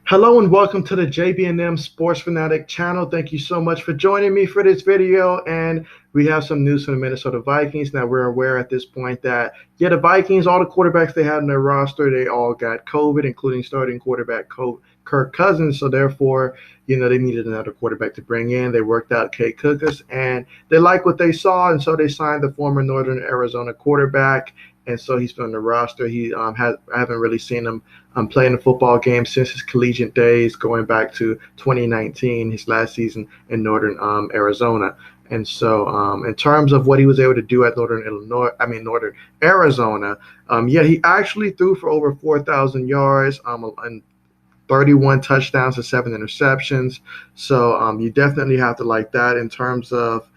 Hello and welcome to the JB&M Sports Fanatic channel. Thank you so much for joining me for this video. And we have some news from the Minnesota Vikings. Now, we're aware at this point that, the Vikings, all the quarterbacks they had in their roster, they all got COVID, including starting quarterback Kirk Cousins. So therefore, they needed another quarterback to bring in. They worked out Case Cookus, and they liked what they saw, and so they signed the former Northern Arizona quarterback. And so he's been on the roster. I haven't really seen him play in a football game since his collegiate days, going back to 2019, his last season in Northern Arizona. And so, in terms of what he was able to do at Northern Arizona, he actually threw for over 4,000 yards and 31 touchdowns and 7 interceptions. So you definitely have to like that. In terms of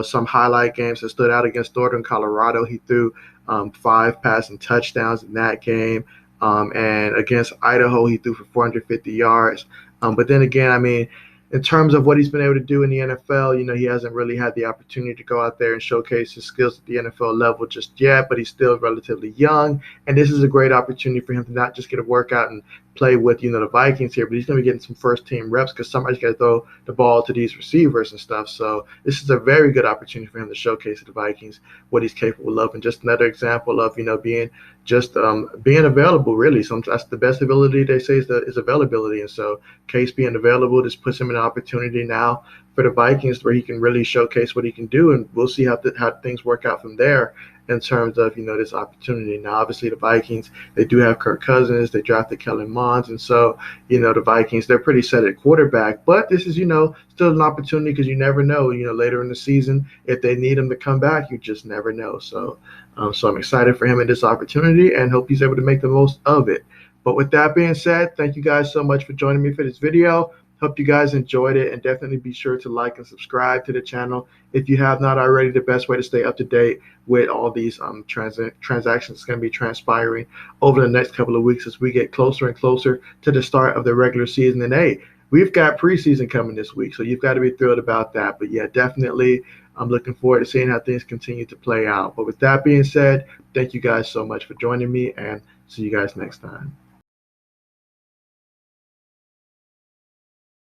some highlight games that stood out against Northern Colorado, he threw 5 passing touchdowns in that game. And against Idaho, he threw for 450 yards. But then again, in terms of what he's been able to do in the NFL, he hasn't really had the opportunity to go out there and showcase his skills at the NFL level just yet, but he's still relatively young. And this is a great opportunity for him to not just get a workout and play with, the Vikings here, but he's going to be getting some first-team reps because somebody's got to throw the ball to these receivers and stuff. So this is a very good opportunity for him to showcase to the Vikings what he's capable of. And just another example of, being available, really. That's the best ability they say is availability. And so Case being available just puts him in an opportunity now for the Vikings where he can really showcase what he can do. And we'll see how things work out from there in terms of, this opportunity. Now, obviously, the Vikings, they do have Kirk Cousins. They drafted Kellen Mond. And so, the Vikings, they're pretty set at quarterback. But this is, still an opportunity because you never know, later in the season, if they need him to come back, you just never know. So I'm excited for him in this opportunity and hope he's able to make the most of it. But with that being said, thank you guys so much for joining me for this video. Hope you guys enjoyed it, and definitely be sure to like and subscribe to the channel if you have not already. The best way to stay up to date with all these transactions going to be transpiring over the next couple of weeks as we get closer and closer to the start of the regular season. And hey, we've got preseason coming this week, so you've got to be thrilled about that. But yeah, definitely I'm looking forward to seeing how things continue to play out. But with that being said, thank you guys so much for joining me, and see you guys next time.